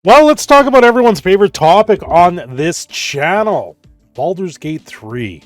Well, let's talk about everyone's favorite topic on this channel, Baldur's Gate 3.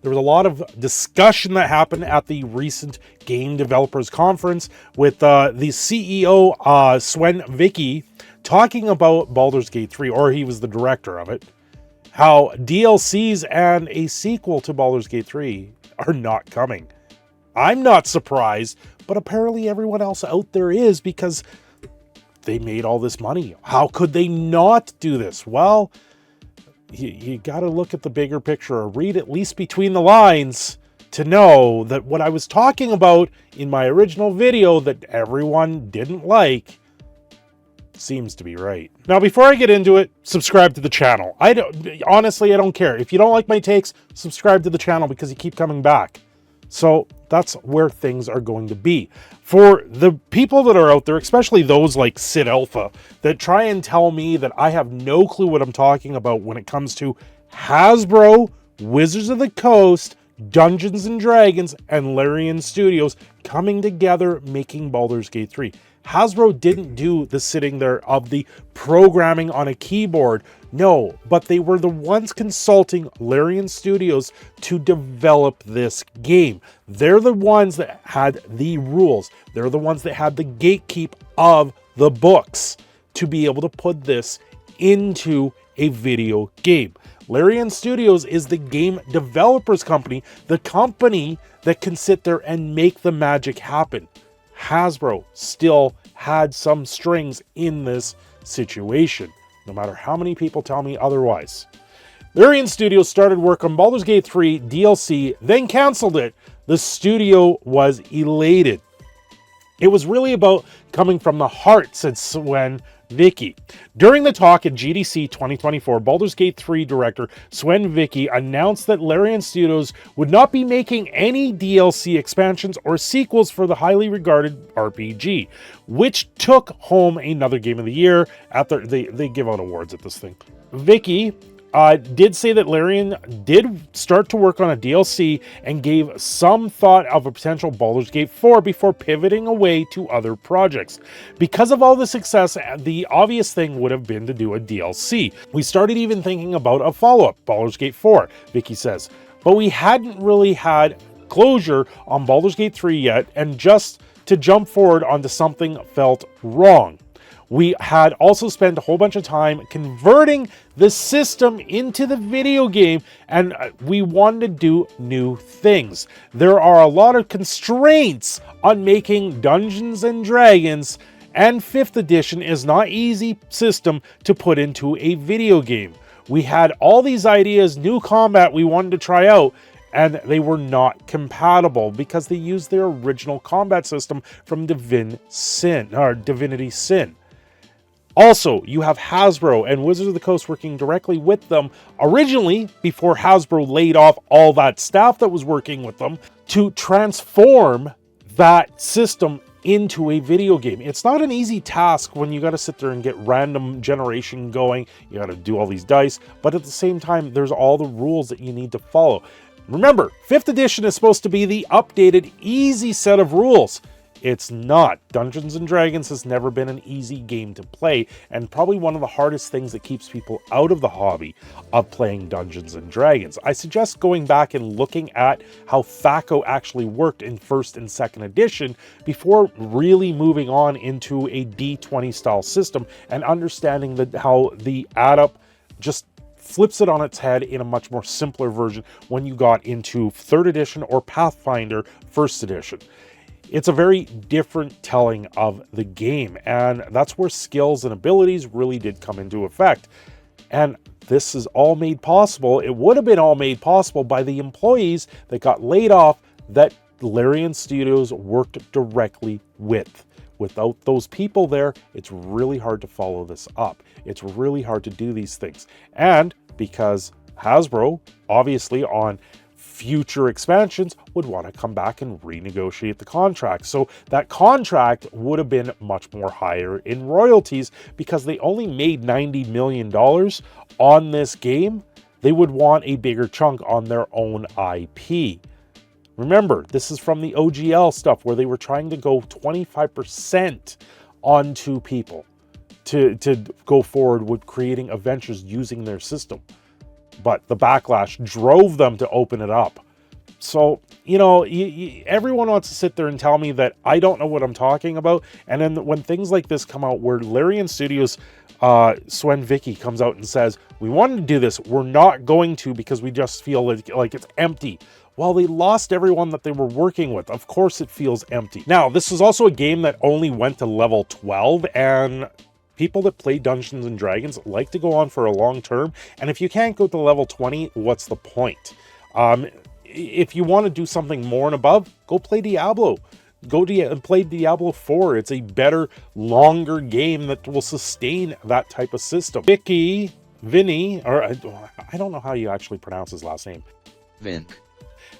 There was a lot of discussion that happened at the recent Game Developers Conference with the CEO, Sven Vicky, talking about Baldur's Gate 3, or he was the director of it, how DLCs and a sequel to Baldur's Gate 3 are not coming. I'm not surprised, but apparently everyone else out there is, because they made all this money. How could they not do this? Well, you got to look at the bigger picture, or read at least between the lines to know that what I was talking about in my original video that everyone didn't like seems to be right. Now, before I get into it, subscribe to the channel. Honestly, I don't care. If you don't like my takes, subscribe to the channel because you keep coming back. So that's where things are going to be. For the people that are out there, especially those like Sid Alpha, that try and tell me that I have no clue what I'm talking about when it comes to Hasbro, Wizards of the Coast, Dungeons and Dragons, and Larian Studios coming together making Baldur's Gate 3. Hasbro didn't do the sitting there of the programming on a keyboard. No, but they were the ones consulting Larian Studios to develop this game. They're the ones that had the rules. They're the ones that had the gatekeep of the books to be able to put this into a video game. Larian Studios is the game developers company, the company that can sit there and make the magic happen. Hasbro still had some strings in this situation, no matter how many people tell me otherwise. Larian Studios started work on Baldur's Gate 3 DLC, then canceled it. The studio was elated. It was really about coming from the heart, said Sven Vicky. During the talk at GDC 2024, Baldur's Gate 3 director Sven Vicky announced that Larian Studios would not be making any DLC expansions or sequels for the highly regarded RPG, which took home another Game of the Year. They give out awards at this thing. Vicky did say that Larian did start to work on a DLC and gave some thought of a potential Baldur's Gate 4 before pivoting away to other projects. Because of all the success, the obvious thing would have been to do a DLC. We started even thinking about a follow-up, Baldur's Gate 4, Vicky says, but we hadn't really had closure on Baldur's Gate 3 yet, and just to jump forward onto something felt wrong. We had also spent a whole bunch of time converting the system into the video game, and we wanted to do new things. There are a lot of constraints on making Dungeons and Dragons, and 5th edition is not an easy system to put into a video game. We had all these ideas, new combat we wanted to try out, and they were not compatible because they used their original combat system from Divinity Sin. Also, you have Hasbro and Wizards of the Coast working directly with them originally, before Hasbro laid off all that staff that was working with them, to transform that system into a video game. It's not an easy task when you got to sit there and get random generation going. You got to do all these dice, but at the same time, there's all the rules that you need to follow. Remember, 5th edition is supposed to be the updated, easy set of rules. It's not. Dungeons and Dragons has never been an easy game to play, and probably one of the hardest things that keeps people out of the hobby of playing Dungeons and Dragons. I suggest going back and looking at how THAC0 actually worked in 1st and 2nd edition before really moving on into a D20 style system and understanding how the add-up just flips it on its head in a much more simpler version when you got into 3rd edition or Pathfinder 1st edition. It's a very different telling of the game, and that's where skills and abilities really did come into effect. And this is all made possible. It would have been all made possible by the employees that got laid off that Larian Studios worked directly with. Without those people there, it's really hard to follow this up. It's really hard to do these things. And because Hasbro, obviously on future expansions, would want to come back and renegotiate the contract. So that contract would have been much more higher in royalties because they only made $90 million on this game. They would want a bigger chunk on their own IP. Remember, this is from the OGL stuff where they were trying to go 25% onto people to go forward with creating adventures using their system. But the backlash drove them to open it up. So, you know, everyone wants to sit there and tell me that I don't know what I'm talking about. And then when things like this come out, where Larian Studios, Sven Vicky comes out and says, we wanted to do this, we're not going to because we just feel like it's empty. Well, they lost everyone that they were working with. Of course it feels empty. Now, this is also a game that only went to level 12, and people that play Dungeons and Dragons like to go on for a long term. And if you can't go to level 20, what's the point? If you want to do something more and above, go play Diablo. Go and play Diablo 4. It's a better, longer game that will sustain that type of system. Vinny, or I don't know how you actually pronounce his last name. Vink.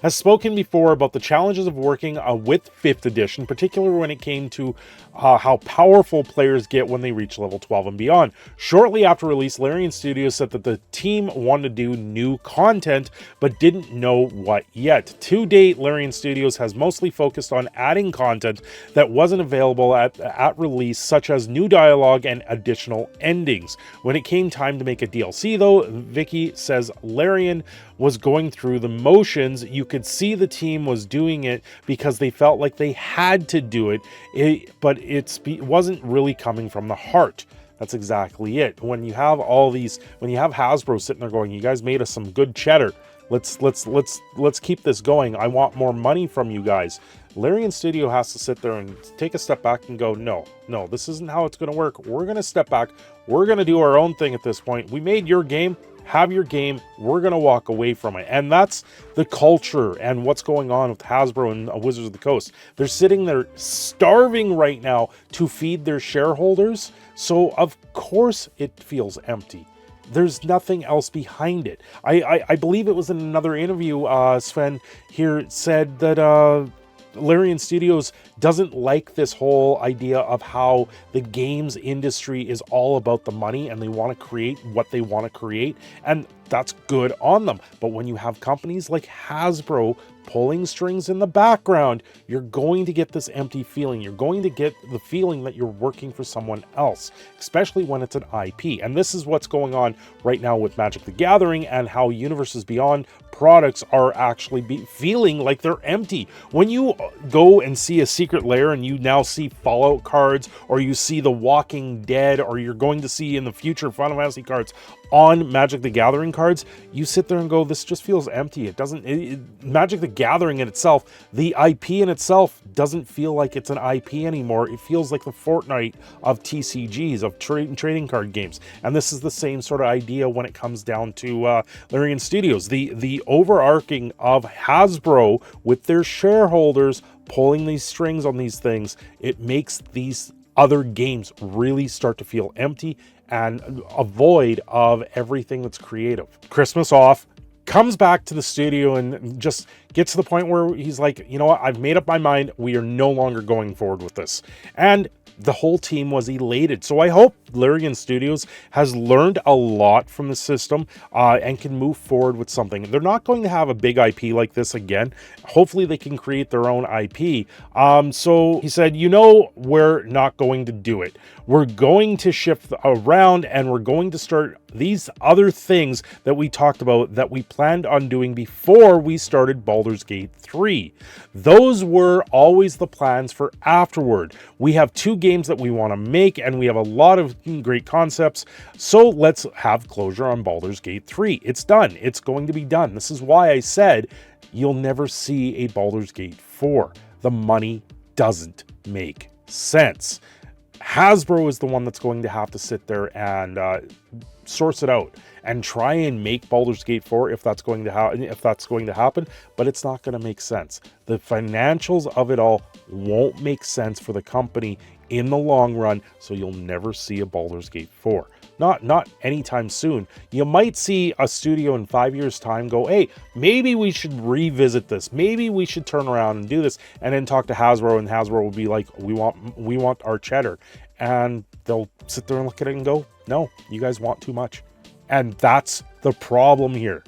Has spoken before about the challenges of working with 5th edition, particularly when it came to how powerful players get when they reach level 12 and beyond. Shortly after release, Larian Studios said that the team wanted to do new content, but didn't know what yet. To date, Larian Studios has mostly focused on adding content that wasn't available at release, such as new dialogue and additional endings. When it came time to make a DLC, though, Vicky says Larian was going through the motions. You could see the team was doing it because they felt like they had to do it, but it wasn't really coming from the heart. That's exactly it. When you have when you have Hasbro sitting there going, you guys made us some good cheddar, let's keep this going, I want more money from you guys. Larian Studio has to sit there and take a step back and go, no, this isn't how it's going to work. We're going to step back. We're going to do our own thing at this point. We made your game. Have your game. We're going to walk away from it. And that's the culture and what's going on with Hasbro and Wizards of the Coast. They're sitting there starving right now to feed their shareholders. So of course it feels empty. There's nothing else behind it. I believe it was in another interview, Sven here said that Larian Studios doesn't like this whole idea of how the games industry is all about the money and they want to create what they want to create, and that's good on them. But when you have companies like Hasbro pulling strings in the background, you're going to get this empty feeling. You're going to get the feeling that you're working for someone else, especially when it's an IP. And this is what's going on right now with Magic the Gathering and how Universes Beyond products are actually feeling like they're empty. When you go and see a Secret Lair and you now see Fallout cards, or you see The Walking Dead, or you're going to see in the future Final Fantasy cards on Magic the Gathering cards, you sit there and go, this just feels empty. It doesn't, Magic the Gathering in itself, the IP in itself doesn't feel like it's an IP anymore. It feels like the Fortnite of TCGs, of trading card games. And this is the same sort of idea when it comes down to Larian Studios. The overarching of Hasbro with their shareholders pulling these strings on these things, it makes these other games really start to feel empty and a void of everything that's creative. Christmas off, comes back to the studio and just gets to the point where he's like, you know what, I've made up my mind. We are no longer going forward with this. And the whole team was elated. So I hope Larian Studios has learned a lot from the system and can move forward with something. They're not going to have a big IP like this again. Hopefully they can create their own IP. So he said, you know, we're not going to do it. We're going to shift around and we're going to start these other things that we talked about that we planned on doing before we started Baldur's Gate 3. Those were always the plans for afterward. We have 2 games that we want to make and we have a lot of great concepts. So let's have closure on Baldur's Gate 3. It's done. It's going to be done. This is why I said you'll never see a Baldur's Gate 4. The money doesn't make sense. Hasbro is the one that's going to have to sit there and source it out and try and make Baldur's Gate 4 if that's going to happen, but it's not going to make sense. The financials of it all won't make sense for the company in the long run, so you'll never see a Baldur's Gate 4. Not anytime soon. You might see a studio in 5 years' time go, hey, maybe we should revisit this. Maybe we should turn around and do this, and then talk to Hasbro, and Hasbro will be like, we want our cheddar. And they'll sit there and look at it and go, no, you guys want too much. And that's the problem here.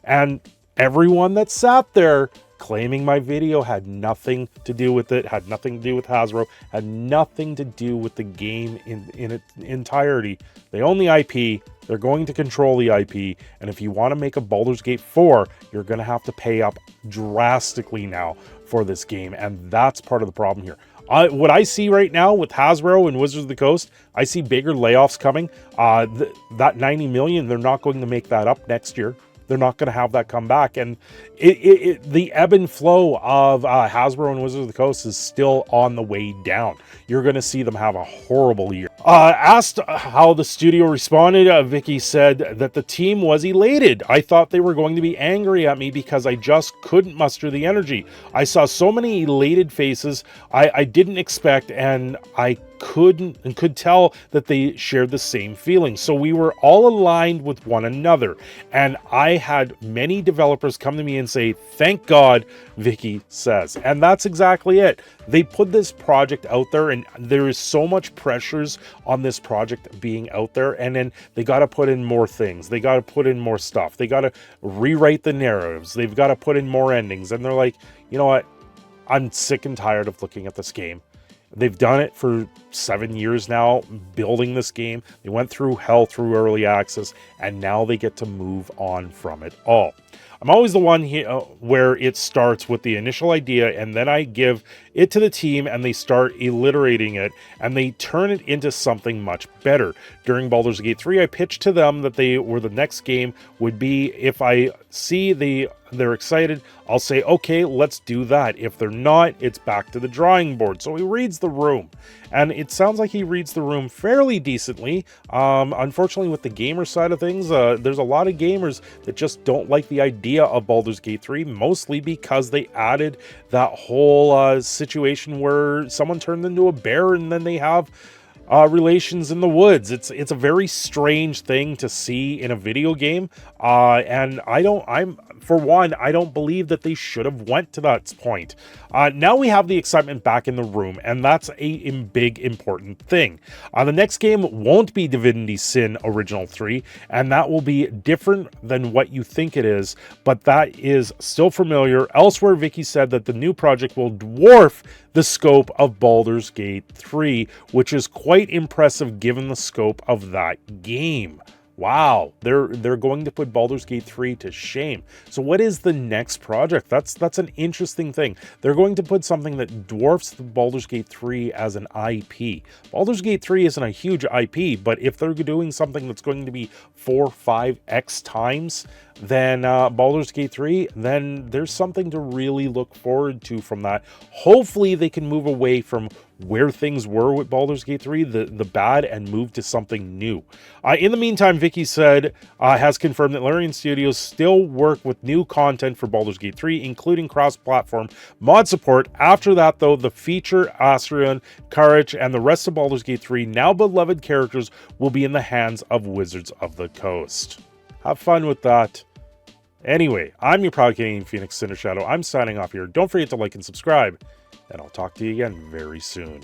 And everyone that sat there claiming my video had nothing to do with it, had nothing to do with Hasbro, had nothing to do with the game in its entirety. They own the IP, they're going to control the IP, and if you want to make a Baldur's Gate 4, you're going to have to pay up drastically now for this game, and that's part of the problem here. What I see right now with Hasbro and Wizards of the Coast, I see bigger layoffs coming. That 90 million, they're not going to make that up next year. They're not going to have that come back. And the ebb and flow of Hasbro and Wizards of the Coast is still on the way down. You're going to see them have a horrible year. Asked how the studio responded, Vicky said that the team was elated. I thought they were going to be angry at me because I just couldn't muster the energy. I saw so many elated faces I didn't expect, and I could tell that they shared the same feeling. So we were all aligned with one another. And I had many developers come to me and say, thank God, Vicky says. And that's exactly it. They put this project out there, and there is so much pressures on this project being out there. And then they got to put in more things. They got to put in more stuff. They got to rewrite the narratives. They've got to put in more endings. And they're like, you know what? I'm sick and tired of looking at this game. They've done it for 7 years now, building this game. They went through hell through early access, and now they get to move on from it all. I'm always the one here where it starts with the initial idea, and then I give it to the team, and they start alliterating it, and they turn it into something much better. During Baldur's Gate 3, I pitched to them that they were the next game would be. If I see they're excited, I'll say, okay, let's do that. If they're not, it's back to the drawing board. So he reads the room, and it sounds like he reads the room fairly decently. Unfortunately, with the gamer side of things, there's a lot of gamers that just don't like the idea of Baldur's Gate 3, mostly because they added that whole situation where someone turned into a bear and then they have relations in the woods. It's a very strange thing to see in a video game, and I don't believe that they should have went to that point. Now we have the excitement back in the room, and that's a big important thing. The next game won't be Divinity Sin Original 3, and that will be different than what you think it is, but that is still familiar. Elsewhere, Vicky said that the new project will dwarf the scope of Baldur's Gate 3, which is quite impressive given the scope of that game. Wow, they're going to put Baldur's Gate 3 to shame. So what is the next project? That's an interesting thing. They're going to put something that dwarfs the Baldur's Gate 3 as an IP. Baldur's Gate 3 isn't a huge IP, but if they're doing something that's going to be 4, 5x times than Baldur's Gate 3, then there's something to really look forward to from that. Hopefully they can move away from where things were with Baldur's Gate 3, the bad, and move to something new. In the meantime, Vicky said, has confirmed that Larian Studios still work with new content for Baldur's Gate 3, including cross-platform mod support. After that, though, the feature, Astrion, Karach, and the rest of Baldur's Gate 3 now beloved characters will be in the hands of Wizards of the Coast. Have fun with that. Anyway, I'm your proud Canadian Phoenix, Cindershadow. I'm signing off here. Don't forget to like and subscribe, and I'll talk to you again very soon.